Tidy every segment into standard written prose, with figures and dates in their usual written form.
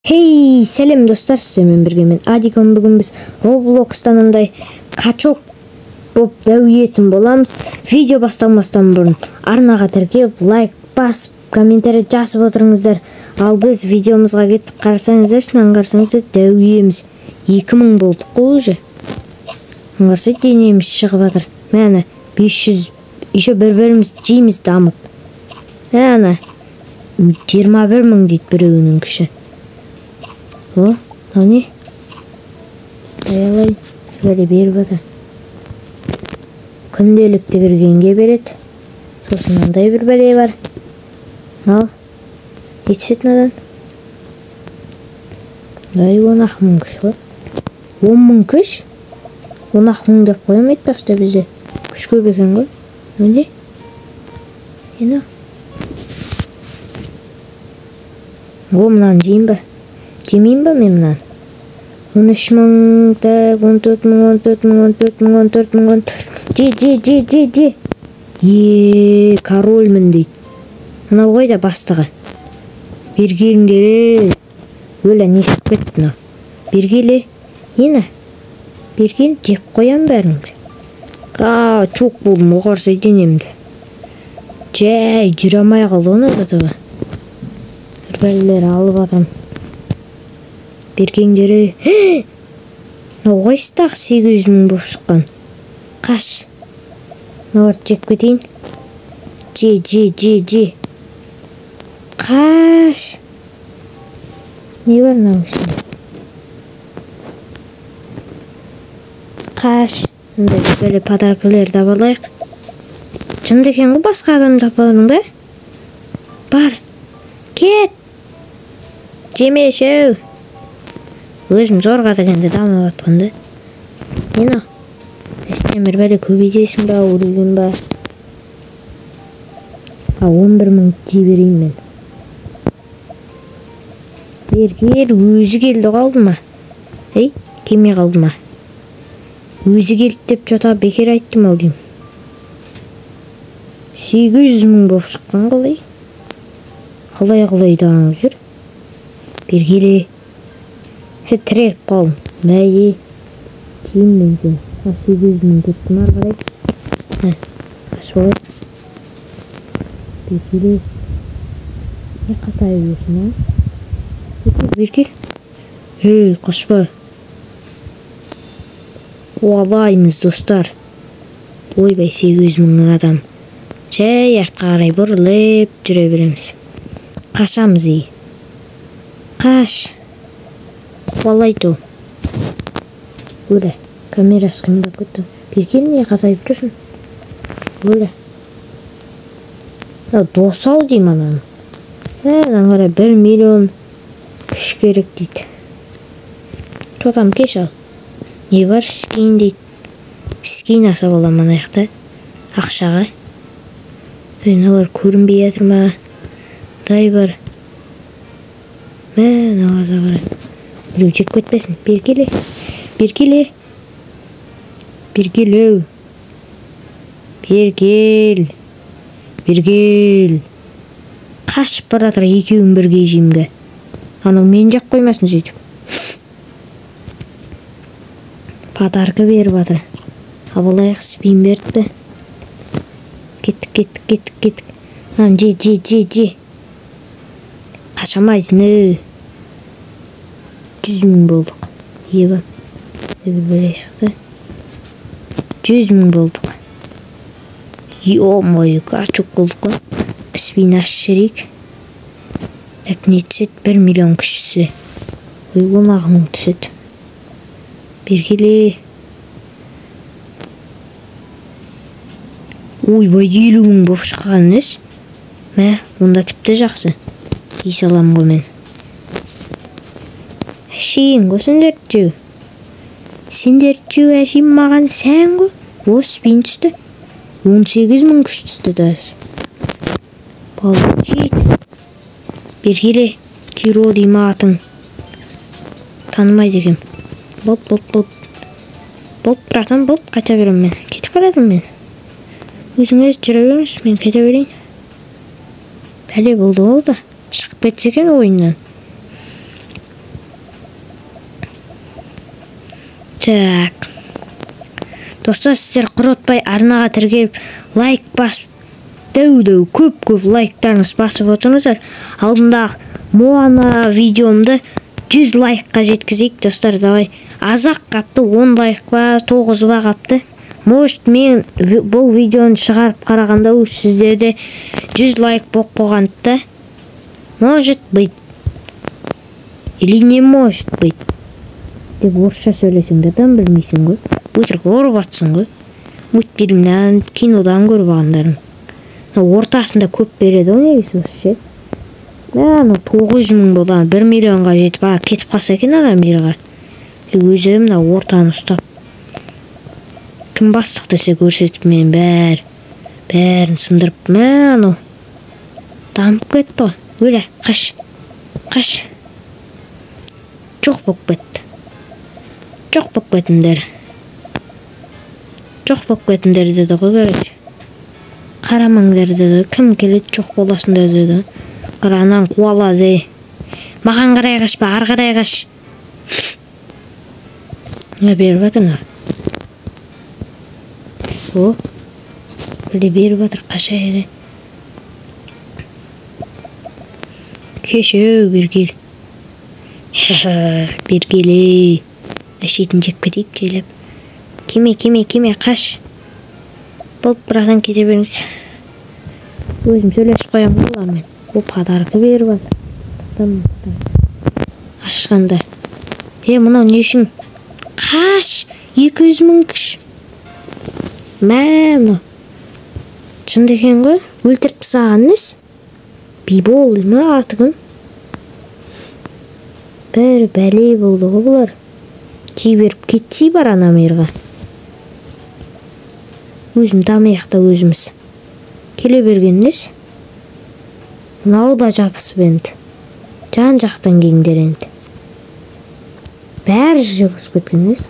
Hey, selam dostlar, sizlerle birge men Adikon. Bugün biz Roblox'tan андай kaçok boп дәуетін боламыз. Видео бастамастан бұрын арнаға тіркеліп, лайк басып, комментарий жазып отырыңыздар. Ал біз видеомызға кеттік. Қарасаңыздар, аңғарсаңыздар, дәуеміз 2000 болдық қой уже. Аңғарса денеміз шығып жатыр. Мәні 500, еще бір-біріміз жейміз дамып. Мәні 21.000 дейді біреуінің күші. О, не? Аялай, böyle беріп жатыр. Күнделікті кіргенге береді. Сосын мынандай бір бәле бар. Ал, етсетін одан. Дай 10.000 күш бар. 10.000 күш? 10.000 деп қойым айтпақшы бізде. Күш көп екен ғой. Önde? Yine. Oğlum lan diyeyim be. Demeyeyim be benim lan. 13.000 da 14.000. Di. Yeee, korolmін дейді. Мынау ғой да бастығы. Бергеліңдер. Өлі не шығып кетті мынау. Бергелі. Нені? Берген жеп қоям бәріңді. Çok болдым, оғарса денемді. Жай, жүре алмай қалды оны бұтығы. Бір бәлелер алып адам. Бергендері. Мынау қойсытақ 800.000 болып шыққан. Қаш. Мынау жеп кетейін. Же. Қаш. Не бар мынау ішінде? Қаш. Böyle подаркалар да алайық. Шынды екен ғой, басқа адам тапалың ба? Бар. Кет. Жемешеу. Өзім зорға дегенде дамып атқанды. Нені? Бір бәле көбейтесің ба, өлген ба? 11.000 жей берейін мен. Бергер өзі келді қалды ма? Ей, келмей қалды ма? Өзі келді деп жота бекер айттым ау деймін. 800.000 болып шыққан қалай? Қалай дамып жүр? Бергелі. Тіреліп қалдым. Мәйе. Кейін мен сен. 800.000 кеттім ар қарай. Қаш болай. Бергелі. Не қатай берсін, Бергел. Қашпа. Қуалаймыз, достар. Ойбай, 800.000 адам. Жай артқа қарай бұрылып жүре береміз. Қашамыз ей. Қаш. Қуалайды ол. Өлі. Камерасы қимдап көтті. Бергел не қатайып тұрсын? Өлі. Досау дейм ананы. Аңғара 1 миллион күш керек дейді. Тотам кеш ал. Не бар, скейн дейді. Скейн аса бола манаяқта. Ақшаға. Мына бар, көрінбей атыр ма? Дай бар. Мына бар да бар. Біреу жек кетпесін. Бергелі. Бергел. Қашып баратыр екеуін бірге жеймге. Анау мен жақ қоймасын сөйтіп. Подарка беріп жатыр. Абылайық спин берді. Кеттік. Нан же. Қашамайсың, 100.000 болдық. Ебі. Бөле шықты. 100.000 болдық. О-мой, қачық болдық қой. Спин ашшырек. Не түсет? 1 миллион күшісі. 10.000 түсет. Бергелі. Ойбай, 50.000 болып шыққан ес. Мә, онда тіпті жақсы. Ей салам ғой мен. Әшейін ғой сендер жеу. Әшейін маған сән ғой. О, спин түсті. 18.000 күш түсті дәс. Балды жейді. Бергелі. Киро дейма атың. Танымайды екем. Болып. Братан, қайта берем мен. Кетіп барадым мен. Өзіңіз жүре беріңіз, мен кете берейін. Бәле болды ол да. Шығып кетсе екен ойыннан. Так. Достар, сіздер құротпай арнаға тіркеліп, лайк басып, дәу көп лайктарыңыз басып отырыңыздар. Алдындағы Моана видеомды 100 лайкқа жеткізейік, достар. Давай. Азақ қапты, 10 лайк ба, 9 ба қапты. Может, мен бұл видеоны шығарып қарағанда сіздерде 100 лайк болып қойғанды. Может быть. Или не может быть. Деп орысша сөйлесең де білмейсің ғой. Өтірік орып атсың ғой. Мультфильмнен, кинодан көріп алғандарың. Ортасында көп береді ғой негізі осы ше. 900 мың болды, 1 миллионға жетіп кетіп қалса екен адам жерға. Өзім ортаны ұстап. Кім бастық десе көрсетіп мен бәрін сындырып. Дамып кетті ғой. Өлі, қаш. Жоқ болып кетті. Жоқ болып кетіндер деді ғой, көрек. Қарамаңдар деді, кім келеді жоқ боласыңдар деді. Қыранан қуалады. Маған қарай қаш ба, ар қарай қаш. Беріп атырна. О, білде беріп атыр, қаша еді. Кешеу, Бергел. Бергелі. Әшетін жеп кетейіп, желеп. Кеме, қаш. Болып бірақтан кете беріңіз. Өзім сөйлесіп қоям болармен. Бұл подарқы беріп атыр. Ашқанда. Мұнау не үшін? Қаш? 200 мың күш. Мұнау. Шынды екен ғой? Өлтіріп сағаныз? Бибол ма атығын? Бір бәлей болды ғой бұлар. Жей беріп кетсей бар анам ерға. Өзім дамаяқта өзіміз. Келе бергеніңіз. Мұнау да жапысып енді. Жан жақтан кеңдер енді. Бәрі жығыз кеткеніңіз.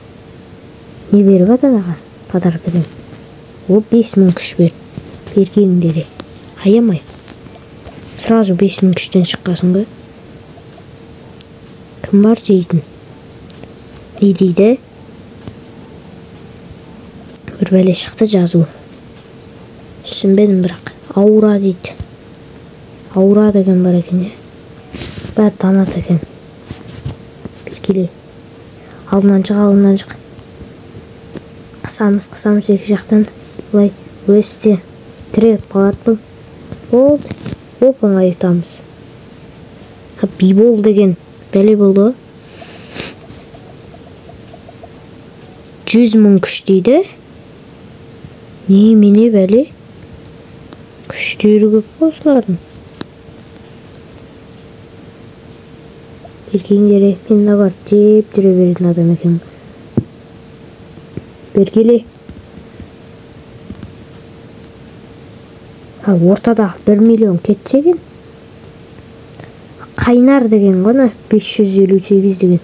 Не беріп атанаға? Подаркадан. Ол 5000 күш бер. Бергеніңдері. Аямай. Сразу 5000 күштен шыққасын ғой. Кім бар жейдің? Не дейді? Бір бәле шықты жазу. Түсінбедім бірақ. Аура дейді. Аура деген бар екен. Бәрі танат екен. Бергелі. Алдынан жық. Қысамыз екі жақтан. Бұлай өсте тіреп қалады бұл. Болды. Опыңа айтамыз. Бибол деген бәле болды. 100 мың күш дейді. Немене бәле? Күштері көп осылардың. Бергендері менде бар, жеп жүре беретін адам екен. Бергелі. Ортадағы 1 миллион кетсеген. Қайнар деген ғана 558 деген.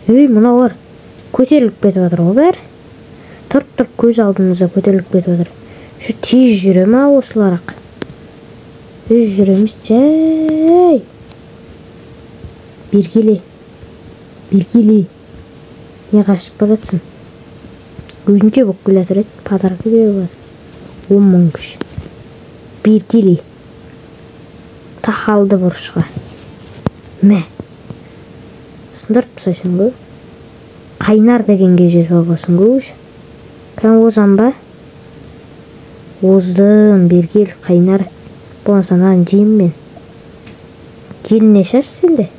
Мұналар көтеріліп кетіп жатыр ғой бәрі. Тұрып көз алдымызда көтеріліп кетіп жатыр. Шу тез жүре ма осыларақ? Біз жүреміз жай. Бергелі. Не қашып баратсың? Өзінше болып келатыр еді, подарқы беріп жатыр. 10 мың күш. Бергелі. Тақалды бұрышқа. Мә. Сындырып тасайсың ғой. Қайнар дегенге жетіп алғасын ғой. Кән озан ба? Оздым, Бергел, қайнар. Боласанан жейм мен. Желіне шаш сенде?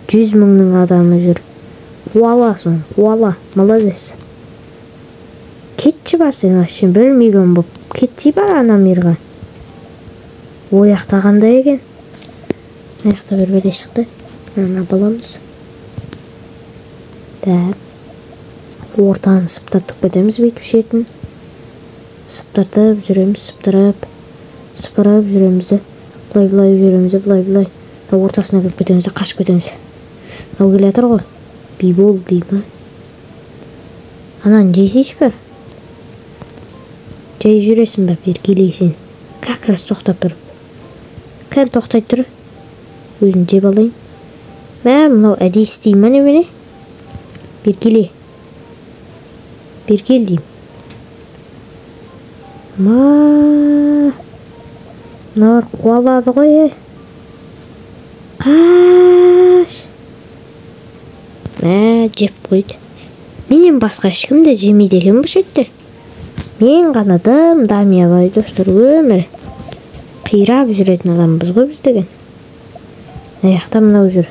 100 мыңның адамы жүр. Уаласын, уала, молодец. Кетші бар сен ашын 1 миллион боп. Кетші бар анам ерға. Ояқтағанда екен. Аяқта бір бәле шықты. Ана баламыз. Так. Ортаны сыптатып кетеміз бүйтіп шетін. Сыптатып жүреміз, сыпырып жүреміз де. Бұлай жүреміз де, бұлай. Ортасына кіріп кетеміз де, қашып кетеміз. Нау келетір ғой. Бибол деймі. Анан жейсейш бар? Жай жүресің ба, Бергелейсен. Как раз тоқтап тұрып. Кән тоқтай тұр. Өзін жеп алайын. Мә, мынау әдей істейм ма немене? Бергелей. бер кел дейм. Мыналар қуалады ғой. Қаш. Жеп қойды. Менен басқа ешкім де жемейді екен бұл шеттер. Мен ғана дамиябай достар, өмір қирап жүретін адамбыз ғой біз деген. Аяқта мынау жүр.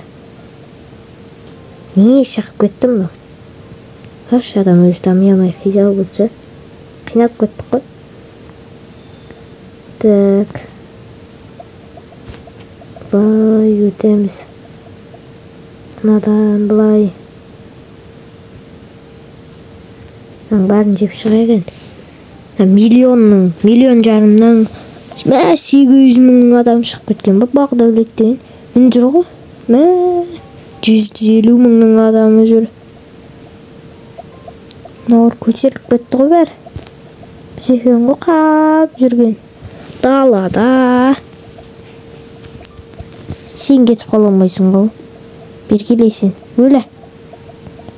Не шығып кеттім бұл? Қаршы адам өзі дамиямай қизау болса, қинап кеттік қой. Так. Былай өтеміз. Мынадан былай. Бәрін жеп шығайын. Миллион жарымның 800 мың адам шығып кеткен ба бақ дәулет деген. Мен жүр ғой. 150 мыңның адамы жүр. Науыр көтеріліп кетті ғой бәрі. Біз екен ғой қап жүрген. Далада. Сен кетіп қала алмайсың ғой. Бер келесің. Өлі.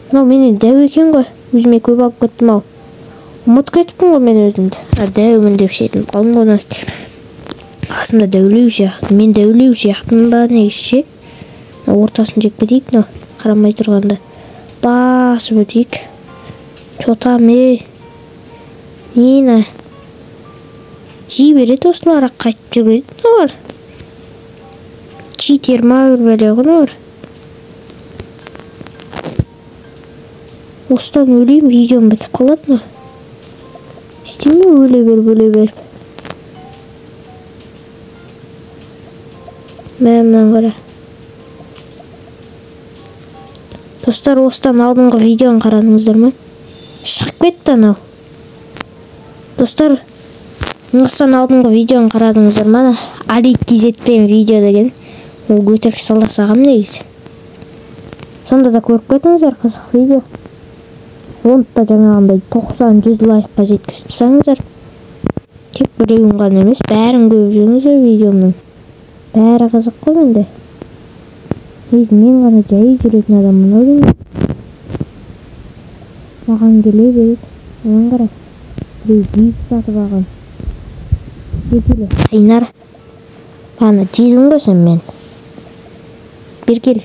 Мынау менен дәу екен ғой. Өзіме көп алып кеттім ау. Ұмыт кетіппін ғой мен өзімді. Дәумін деп шетініп қалым ғой. Қасымда дәулеу сияқты. Мен дәулеу сияқтымын ба негізше. Ортасын жек кетейік. Қарамай тұрғанда. Басып өтейік. Чотам Нина. Жей береді осыларға қайтып жүргеді. Олар. Читерма өрбелі ғой. Осыдан өлейім, видеом бітіп қалады. Істеме өле бер. Мәмнан қара. Достар, осыдан алдыңғы видеоны қарадыңыздар ма? Шығып кетті анау. Достар, осыдан алдыңғы видеоны қарадыңыздар ма? Алик кезетпен видео деген. Ол өтірік салдасағам негізі. Сонда да көріп кетіңіздер қызық видео. Онда жаңағындай 90-100 лайкқа жеткізіп саңыздар. Тек біреуін ғана емес, бәрін көріп жүріңіздер видеомның. Бәрі қызық қой менде. Мен ғана жай жүретін адаммын өлің. Маған келе береді. Оған қара. Біреу жейіп сатып алған. Екелі. Қайнар. Баны жейдің ғой сен мен. Бер кел.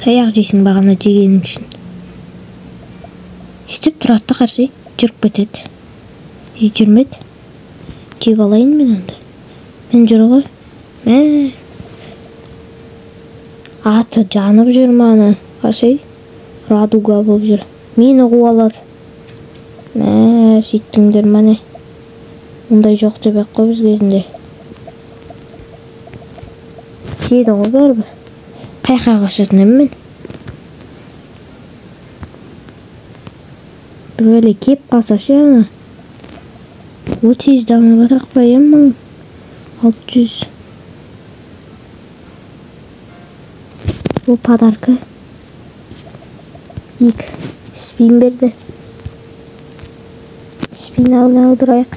Таяқ жейсің бағана жегенің үшін. Үстіп тұратты қарсы, жүріп кетеді. Жүрмеді. Жеп алайын мен анда. Мен жүр ғой. Аты жанып жүр маны. Қарсы, радуга болып жүр. Мені қуалады. Сөйттіңдер мәне. Ондай жоқ деп қой біз кезінде. Жейді ғой бәрібір. Қайқа қашатын әммен. Böyle kep қалса ше ана. 30 дамы батырақ па емін. 600. Бұл подарка. Ник. Спин берді. Спин алдырайық.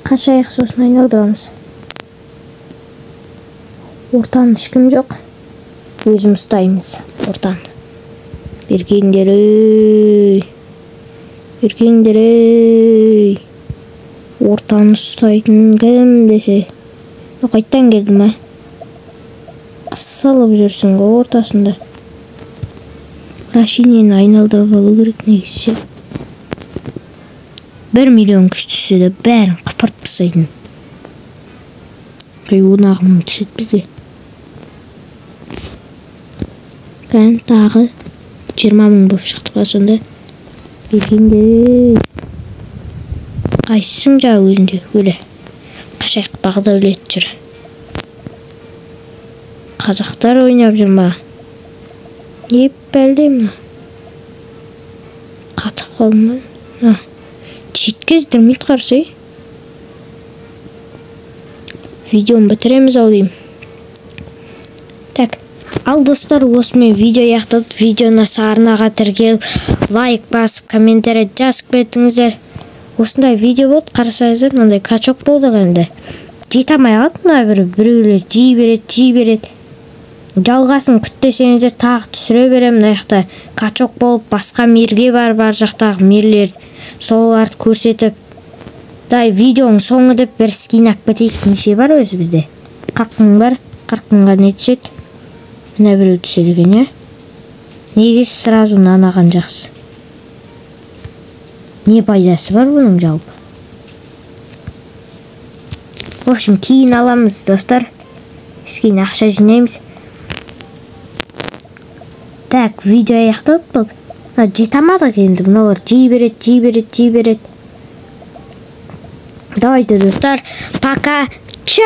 Қашайық сосын айналдырамыз. Ортан ешкім жоқ. Өзім ұстаймыз ортан. Бергендер Ортан ұстайтын кім десе. Қайттан келді ма? Қысылып жүрсің ғой ортасында. Рашинені айналдырып алу керек негізше. 1 миллион күш түссе де бәрін қыпырт тастайтын. Онағым түседі бізге. Кән тағы 20 мың болып шықты ба сонда. Бергенде қайсың жа өзінде өлі. Қашайық бағда өлет жүр. Қазақтар ойнап жүр ма? Еп бәлдем. Қатып қалмай. Жеткіздірмейді қарсы. Видеоны бітіреміз ау деймін. Так, ал достар, осымен видео аяқталды. Видеоны сарынаға тіркеліп, лайк басып, комментарий жазып кетіңіздер. Осындай видео болды, қарасаңыздар, мынандай качок болды енді. Жете алмай қалды мына біреулер жей береді. жалгасын күттесеңиздер так түшүрө берем. Мына жакта качок болуп башка мирге бар жактагы мирлер соларды көрсөтүп. Дай видеонун соңу деп бир скин алып кетейик. Неше бар өзү бизде? 40 000 бар. 40 000га не түшөт? Мына бирөө түшөт экен, э? Неге сразу нанаган жакшы? Не пайдасы бар бунун жалпы? В общем, кийин аламыз, достор. Скин акча жинайбыз. Так, видео аякталып болду. Жете алмадык энди, мыналар жей берет. Давайте, достор, пока. Чао.